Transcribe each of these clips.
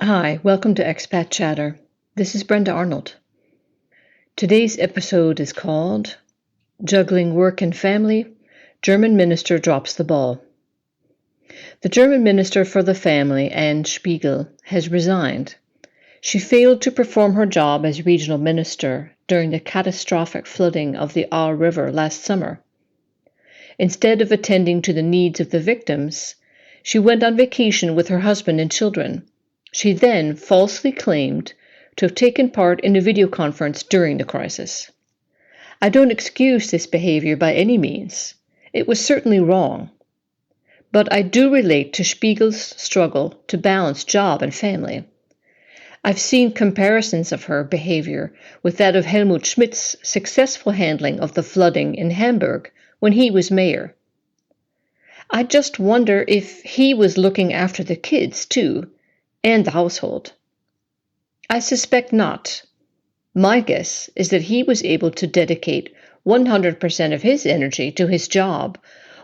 Hi, welcome to Expat Chatter. This is Brenda Arnold. Today's episode is called Juggling Work and Family, German Minister Drops the Ball. The German Minister for the Family, Anne Spiegel, has resigned. She failed to perform her job as regional minister during the catastrophic flooding of the Aar River last summer. Instead of attending to the needs of the victims, she went on vacation with her husband and children. She then falsely claimed to have taken part in a video conference during the crisis. I don't excuse this behavior by any means. It was certainly wrong. But I do relate to Spiegel's struggle to balance job and family. I've seen comparisons of her behavior with that of Helmut Schmidt's successful handling of the flooding in Hamburg when he was mayor. I just wonder if he was looking after the kids, too, and the household. I suspect not. My guess is that he was able to dedicate 100% of his energy to his job,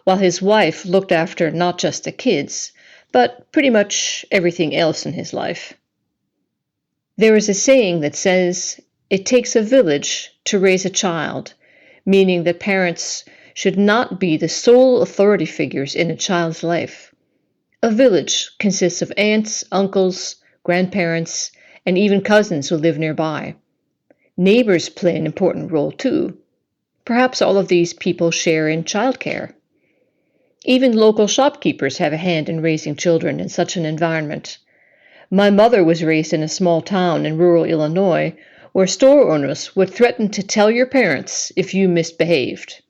while his wife looked after not just the kids, but pretty much everything else in his life. There is a saying that says, "It takes a village to raise a child," meaning that parents should not be the sole authority figures in a child's life. A village consists of aunts, uncles, grandparents, and even cousins who live nearby. Neighbors play an important role too. Perhaps all of these people share in childcare. Even local shopkeepers have a hand in raising children in such an environment. My mother was raised in a small town in rural Illinois where store owners would threaten to tell your parents if you misbehaved.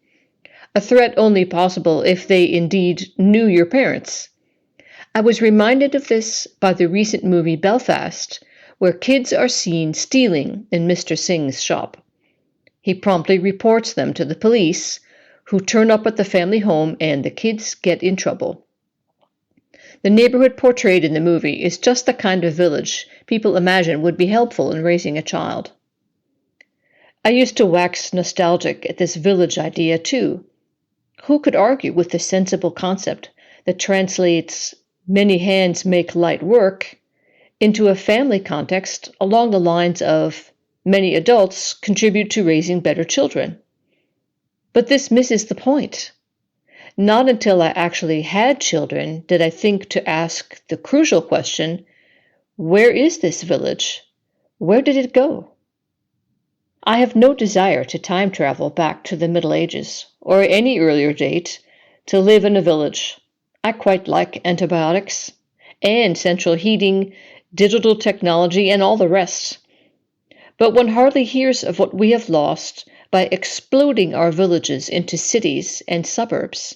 A threat only possible if they indeed knew your parents. I was reminded of this by the recent movie Belfast, where kids are seen stealing in Mr. Singh's shop. He promptly reports them to the police, who turn up at the family home and the kids get in trouble. The neighborhood portrayed in the movie is just the kind of village people imagine would be helpful in raising a child. I used to wax nostalgic at this village idea too. Who could argue with the sensible concept that translates "many hands make light work" into a family context along the lines of "many adults contribute to raising better children"? But this misses the point. Not until I actually had children did I think to ask the crucial question, where is this village? Where did it go? I have no desire to time travel back to the Middle Ages or any earlier date to live in a village. I quite like antibiotics and central heating, digital technology, and all the rest. But one hardly hears of what we have lost by exploding our villages into cities and suburbs.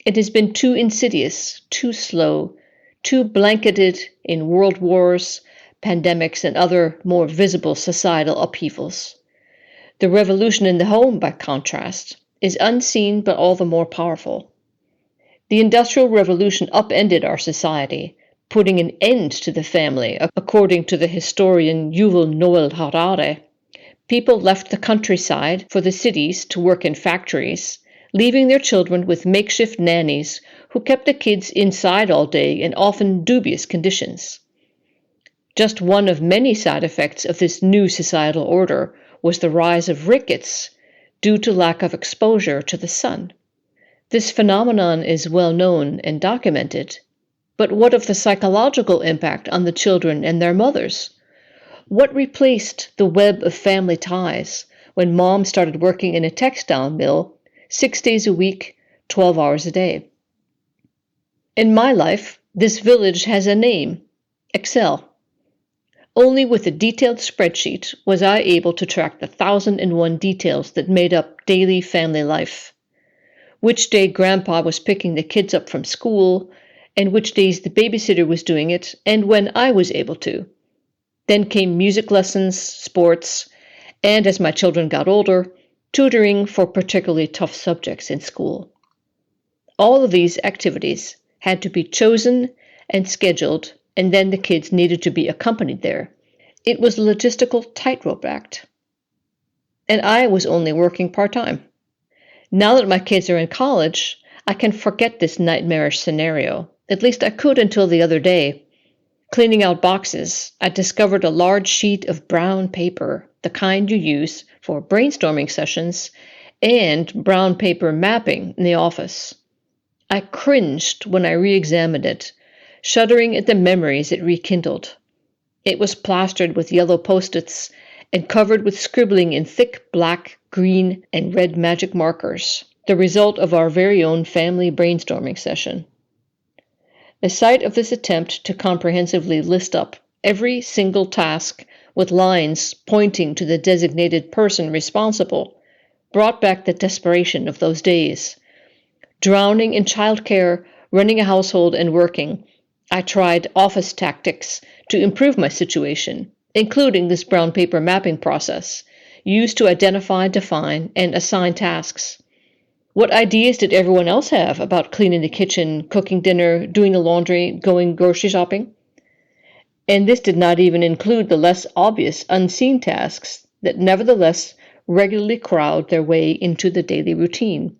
It has been too insidious, too slow, too blanketed in world wars, pandemics, and other more visible societal upheavals. The revolution in the home, by contrast, is unseen but all the more powerful. The Industrial Revolution upended our society, putting an end to the family, according to the historian Yuval Noah Harari. People left the countryside for the cities to work in factories, leaving their children with makeshift nannies who kept the kids inside all day in often dubious conditions. Just one of many side effects of this new societal order was the rise of rickets due to lack of exposure to the sun. This phenomenon is well known and documented, but what of the psychological impact on the children and their mothers? What replaced the web of family ties when mom started working in a textile mill 6 days a week, 12 hours a day? In my life, this village has a name: Excel. Only with a detailed spreadsheet was I able to track the 1,001 details that made up daily family life. Which day Grandpa was picking the kids up from school, and which days the babysitter was doing it, and when I was able to. Then came music lessons, sports, and as my children got older, tutoring for particularly tough subjects in school. All of these activities had to be chosen and scheduled, and then the kids needed to be accompanied there. It was a logistical tightrope act. And I was only working part-time. Now that my kids are in college, I can forget this nightmarish scenario. At least I could until the other day. Cleaning out boxes, I discovered a large sheet of brown paper, the kind you use for brainstorming sessions, and brown paper mapping in the office. I cringed when I re-examined it, shuddering at the memories it rekindled. It was plastered with yellow post-its and covered with scribbling in thick black, green, and red magic markers, the result of our very own family brainstorming session. The sight of this attempt to comprehensively list up every single task with lines pointing to the designated person responsible brought back the desperation of those days. Drowning in childcare, running a household, and working, I tried office tactics to improve my situation, including this brown paper mapping process, used to identify, define, and assign tasks. What ideas did everyone else have about cleaning the kitchen, cooking dinner, doing the laundry, going grocery shopping? And this did not even include the less obvious, unseen tasks that nevertheless regularly crowd their way into the daily routine.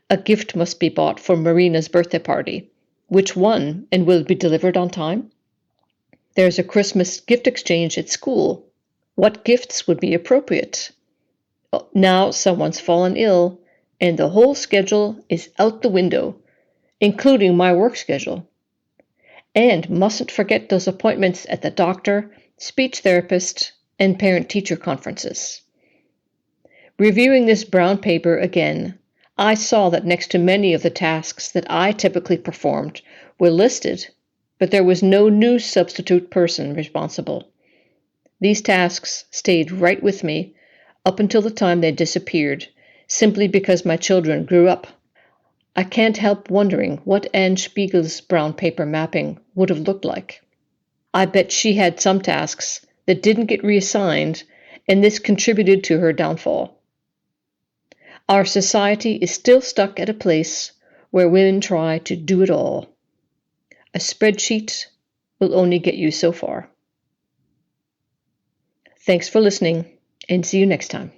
A gift must be bought for Marina's birthday party. Which one, and will it be delivered on time? There's a Christmas gift exchange at school. What gifts would be appropriate? Now someone's fallen ill, and the whole schedule is out the window, including my work schedule. And mustn't forget those appointments at the doctor, speech therapist, and parent-teacher conferences. Reviewing this brown paper again, I saw that next to many of the tasks that I typically performed were listed, but there was no new substitute person responsible. These tasks stayed right with me up until the time they disappeared, simply because my children grew up. I can't help wondering what Anne Spiegel's brown paper mapping would have looked like. I bet she had some tasks that didn't get reassigned, and this contributed to her downfall. Our society is still stuck at a place where women try to do it all. A spreadsheet will only get you so far. Thanks for listening, and see you next time.